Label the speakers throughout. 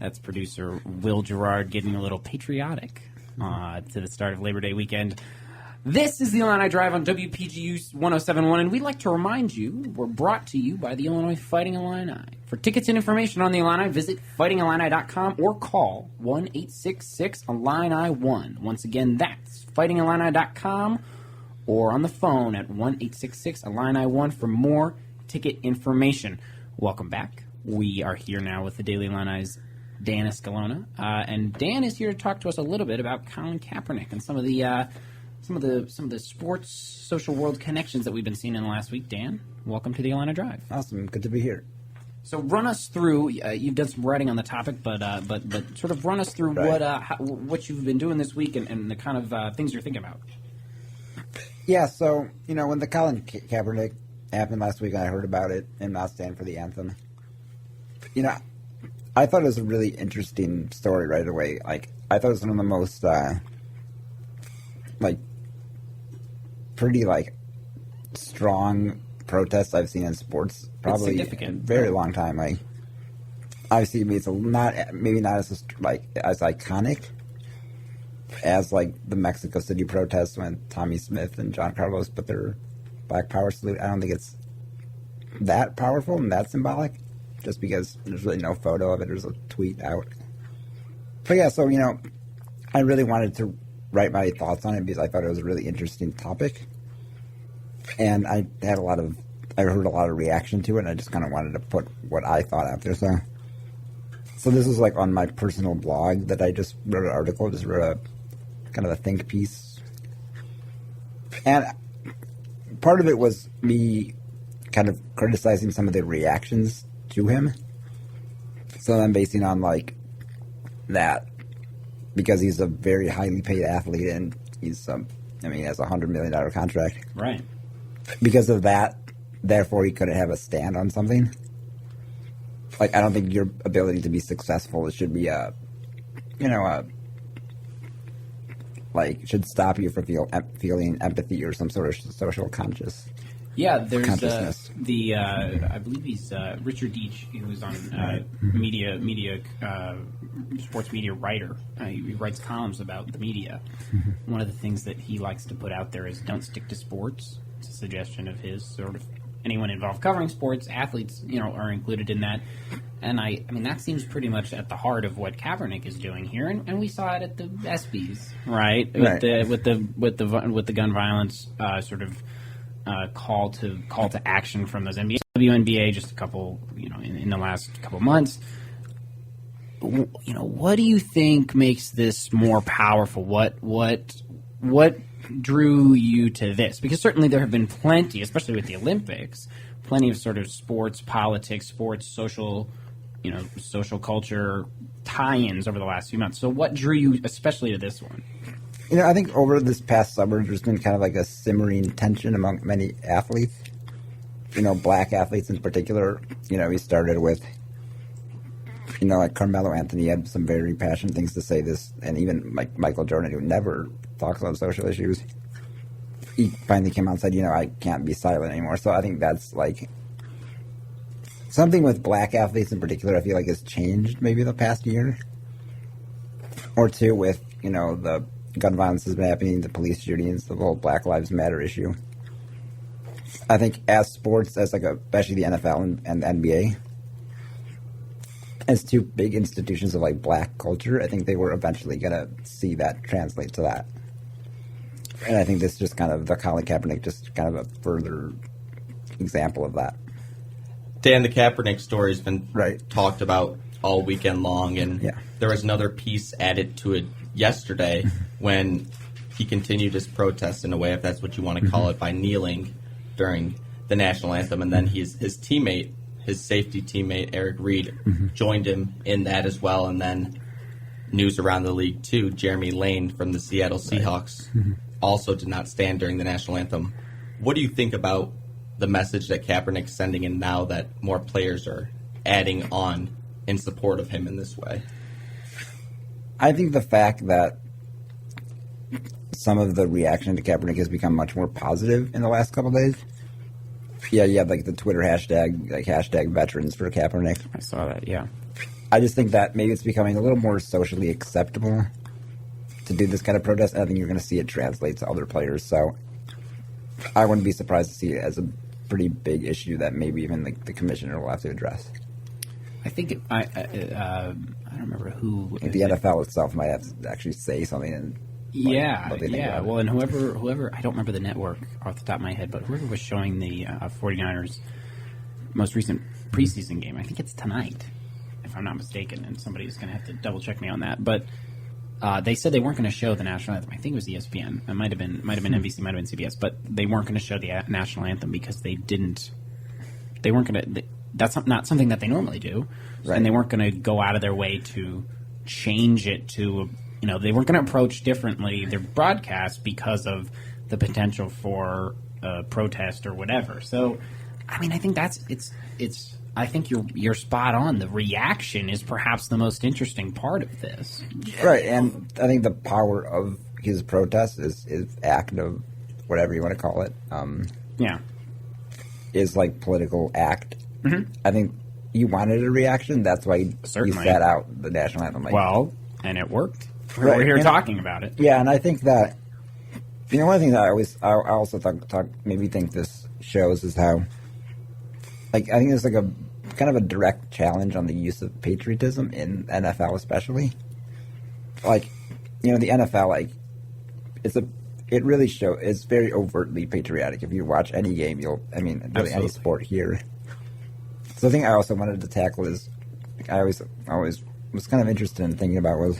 Speaker 1: That's producer Will Gerard getting a little patriotic to the start of Labor Day weekend. This is the Illini Drive on WPGU 107.1, and we'd like to remind you we're brought to you by the Illinois Fighting Illini. For tickets and information on the Illini, visit fightingillini.com or call 1-866-ILLINI-1. Once again, that's fightingillini.com or on the phone at 1-866-ILLINI-1 for more ticket information. Welcome back. We are here now with the Daily Illini's Dan Escalona, and Dan is here to talk to us a little bit about Colin Kaepernick and some of the sports social world connections that we've been seeing in the last week. Dan, welcome to the Illini Drive.
Speaker 2: Awesome, good to be here.
Speaker 1: So run us through. You've done some writing on the topic, but sort of run us through what you've been doing this week and the kind of things you're thinking about.
Speaker 2: Yeah, so when the Colin Kaepernick happened last week, I heard about it and not stand for the anthem. I thought it was a really interesting story right away. Like, I thought it was one of the most, pretty, strong protests I've seen in sports probably in a very long time. Obviously, it's maybe not as iconic as, the Mexico City protests when Tommy Smith and John Carlos put their Black Power salute. I don't think it's that powerful and that symbolic, just because there's really no photo of it. There's a tweet out. But yeah, so, I really wanted to write my thoughts on it because I thought it was a really interesting topic. And I heard a lot of reaction to it, and I just kind of wanted to put what I thought out there. So this is on my personal blog that I just wrote an article, just wrote a kind of a think piece. And part of it was me kind of criticizing some of the reactions to him. So I'm basing on that because he's a very highly paid athlete and he's he has a $100 million contract.
Speaker 1: Right.
Speaker 2: Because of that, therefore he couldn't have a stand on something. I don't think your ability to be successful should be should stop you from feeling empathy or some sort of social consciousness.
Speaker 1: Yeah, there's I believe he's Richard Deitch, who was on sports media writer. He writes columns about the media. Mm-hmm. One of the things that he likes to put out there is don't stick to sports. It's a suggestion of his. Sort of anyone involved covering sports, athletes, are included in that. And I mean that seems pretty much at the heart of what Kaepernick is doing here, and we saw it at the ESPYs, right? With the gun violence call to action from those WNBA just a couple, in the last couple months. What do you think makes this more powerful? What drew you to this? Because certainly there have been plenty, especially with the Olympics, plenty of sort of sports, politics, sports, social culture tie-ins over the last few months. So what drew you especially to this one?
Speaker 2: I think over this past summer, there's been kind of a simmering tension among many athletes. Black athletes in particular. We started with, Carmelo Anthony had some very passionate things to say this, and even Michael Jordan, who never talks about social issues, he finally came out and said, I can't be silent anymore. So I think that's something with black athletes in particular, I feel has changed maybe the past year or two with, the gun violence has been happening, the police shootings, the whole Black Lives Matter issue. I think as sports, as especially the NFL and the NBA, as two big institutions of black culture, I think they were eventually going to see that translate to that. And I think this just kind of, the Colin Kaepernick, just kind of a further example of that.
Speaker 3: Dan, the Kaepernick story has been talked about all weekend long, and there was another piece added to it yesterday when he continued his protest in a way, if that's what you want to call it, by kneeling during the national anthem. And then his teammate, his safety teammate, Eric Reed, joined him in that as well. And then news around the league, too, Jeremy Lane from the Seattle Seahawks also did not stand during the national anthem. What do you think about the message that Kaepernick's sending in now that more players are adding on in support of him in this way?
Speaker 2: I think the fact that some of the reaction to Kaepernick has become much more positive in the last couple of days. Yeah, you have the Twitter hashtag, hashtag veterans for Kaepernick.
Speaker 1: I saw that, yeah.
Speaker 2: I just think that maybe it's becoming a little more socially acceptable to do this kind of protest. And I think you're going to see it translate to other players. So I wouldn't be surprised to see it as a pretty big issue that maybe even the commissioner will have to address.
Speaker 1: I think I don't remember who.
Speaker 2: The NFL itself might have to actually say something. And
Speaker 1: Well, and whoever I don't remember the network off the top of my head, but whoever was showing the 49ers most recent preseason game, I think it's tonight, if I'm not mistaken, and somebody's going to have to double check me on that. But they said they weren't going to show the national anthem. I think it was ESPN. It might have been NBC, might have been CBS, but they weren't going to show the national anthem because they weren't going to. That's not something that they normally do, right. And they weren't going to go out of their way to change it to. They weren't going to approach differently their broadcast because of the potential for protest or whatever. So, I mean, I think it's. I think you're spot on. The reaction is perhaps the most interesting part of this,
Speaker 2: right? And I think the power of his protest is act of whatever you want to call it. Is like political act. Mm-hmm. I think you wanted a reaction. That's why you sat out the national anthem.
Speaker 1: And it worked.
Speaker 2: Right.
Speaker 1: We're here talking about it.
Speaker 2: Yeah, and I think that one thing that I also think this shows is how, like, I think there's like a kind of a direct challenge on the use of patriotism in NFL, especially. Like, the NFL, like, it really it's very overtly patriotic. If you watch any game, really any sport here. So the thing I also wanted to tackle is, I always was kind of interested in thinking about was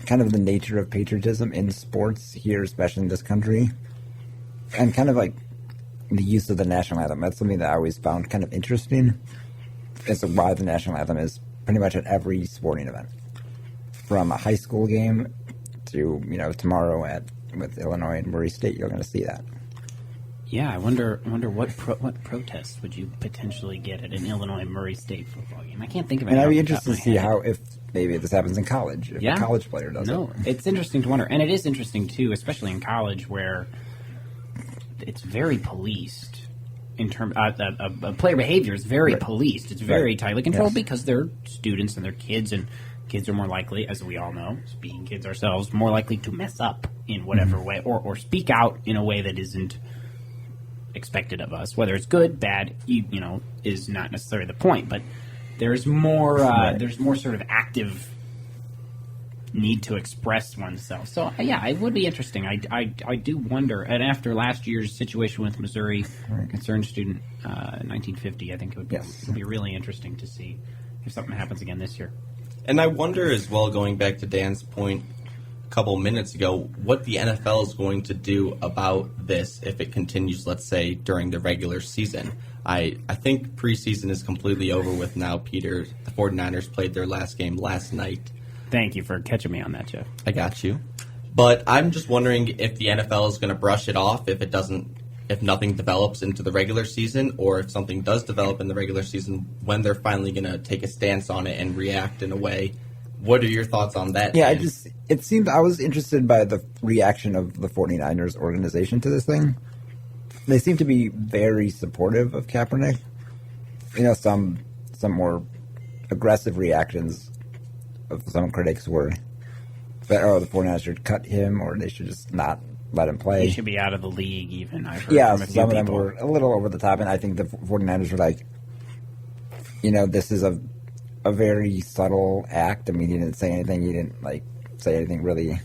Speaker 2: kind of the nature of patriotism in sports here, especially in this country, and kind of like the use of the national anthem. That's something that I always found kind of interesting, as to why the national anthem is pretty much at every sporting event, from a high school game to tomorrow with Illinois and Murray State. You're going to see that.
Speaker 1: Yeah, I wonder what protests would you potentially get at an Illinois Murray State football game? I can't think of it.
Speaker 2: And I'd be interested to see how, if maybe this happens in college, if a college player does it. No,
Speaker 1: it's interesting to wonder, and it is interesting too, especially in college where it's very policed. In terms, player behavior is very policed. It's very tightly controlled because they're students and they're kids, and kids are more likely, as we all know, being kids ourselves, more likely to mess up in whatever way or speak out in a way that isn't expected of us. Whether it's good, bad, is not necessarily the point, but there's more sort of active need to express oneself. So it would be interesting. I do wonder, and after last year's situation with Missouri, concerned student in 1950, I think it would be really interesting to see if something happens again this year.
Speaker 3: And I wonder as well, going back to Dan's point a couple minutes ago, what the NFL is going to do about this if it continues, let's say, during the regular season. I think preseason is completely over with now, Peter. The 49ers played their last game last night.
Speaker 1: Thank you for catching me on that, Jeff.
Speaker 3: I got you. But I'm just wondering if the NFL is going to brush it off if nothing develops into the regular season, or if something does develop in the regular season, when they're finally going to take a stance on it and react in a way. What are your thoughts on that?
Speaker 2: Yeah, it seemed I was interested by the reaction of the 49ers organization to this thing. They seem to be very supportive of Kaepernick. Some more aggressive reactions of some critics were that, the 49ers should cut him, or they should just not let him play.
Speaker 1: He should be out of the league, even. I've heard from a few
Speaker 2: some of
Speaker 1: people.
Speaker 2: them were a little over the top, and I think the 49ers were like, this is a very subtle act. I mean, he didn't say anything. He didn't, say anything really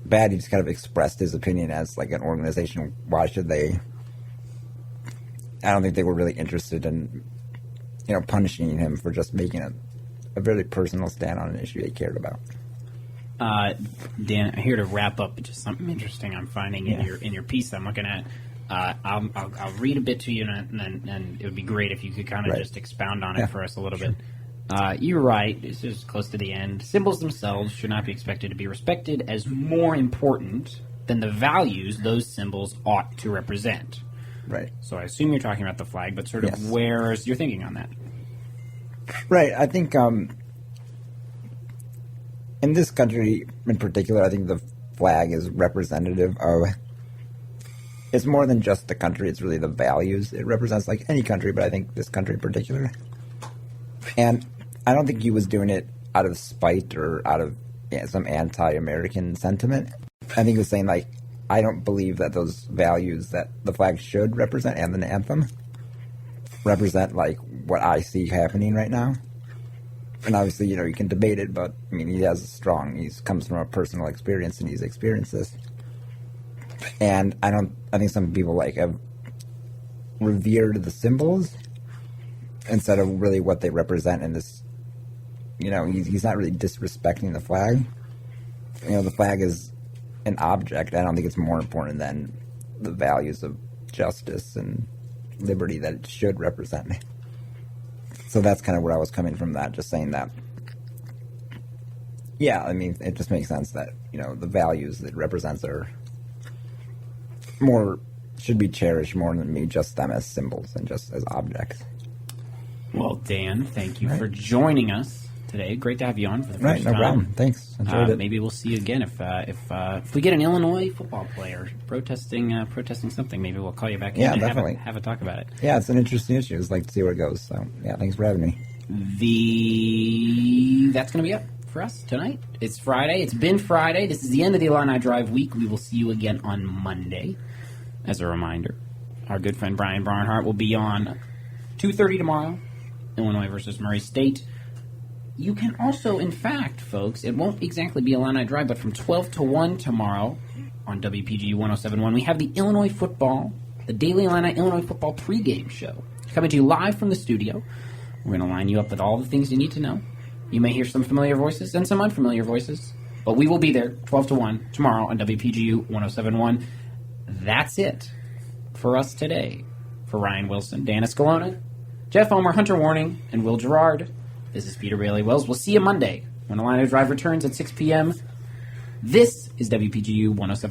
Speaker 2: bad. He just kind of expressed his opinion as, an organization. Why should they... I don't think they were really interested in, punishing him for just making a very personal stand on an issue they cared about.
Speaker 1: Dan, here to wrap up, just something interesting I'm finding in your piece I'm looking at. I'll read a bit to you, and it would be great if you could kind of just expound on it for us a little bit. You're right. This is close to the end. Symbols themselves should not be expected to be respected as more important than the values those symbols ought to represent.
Speaker 2: Right.
Speaker 1: So I assume you're talking about the flag, but sort of where's your thinking on that?
Speaker 2: Right. I think in this country in particular, I think the flag is representative of... It's more than just the country. It's really the values it represents, like any country, but I think this country in particular. And I don't think he was doing it out of spite or out of some anti-American sentiment. I think he was saying, like, I don't believe that those values that the flag should represent and the anthem represent, like, what I see happening right now. And obviously, you can debate it, but, I mean, he comes from a personal experience, and he's experienced this. And I think some people, like, have revered the symbols instead of really what they represent in this. He's not really disrespecting the flag. The flag is an object. I don't think it's more important than the values of justice and liberty that it should represent. So that's kind of where I was coming from, that, just saying that. Yeah, I mean, it just makes sense that, the values that it represents should be cherished more than me, just them as symbols and just as objects.
Speaker 1: Well, Dan, thank you for joining us today. Great to have you on for the first time.
Speaker 2: No problem. Thanks. Enjoyed it.
Speaker 1: Maybe we'll see you again if we get an Illinois football player protesting something. Maybe we'll call you back in and
Speaker 2: definitely.
Speaker 1: have a talk about it.
Speaker 2: Yeah, it's an interesting issue. I'd like to see where it goes. So, yeah, thanks for having me.
Speaker 1: That's going to be it for us tonight. It's Friday. It's been Friday. This is the end of the Illini Drive week. We will see you again on Monday. As a reminder, our good friend Brian Barnhart will be on 2:30 tomorrow, Illinois versus Murray State. You can also, in fact, folks, it won't exactly be Illini Drive, but from 12 to 1 tomorrow on WPGU 107.1, we have the the Daily Illini Illinois Football pregame show, coming to you live from the studio. We're going to line you up with all the things you need to know. You may hear some familiar voices and some unfamiliar voices, but we will be there 12 to 1 tomorrow on WPGU 107.1. That's it for us today. For Ryan Wilson, Dan Escalona, Jeff Omer, Hunter Warning, and Will Gerard, this is Peter Bailey Wells. We'll see you Monday when Illini Drive returns at 6 p.m. This is WPGU 107.1.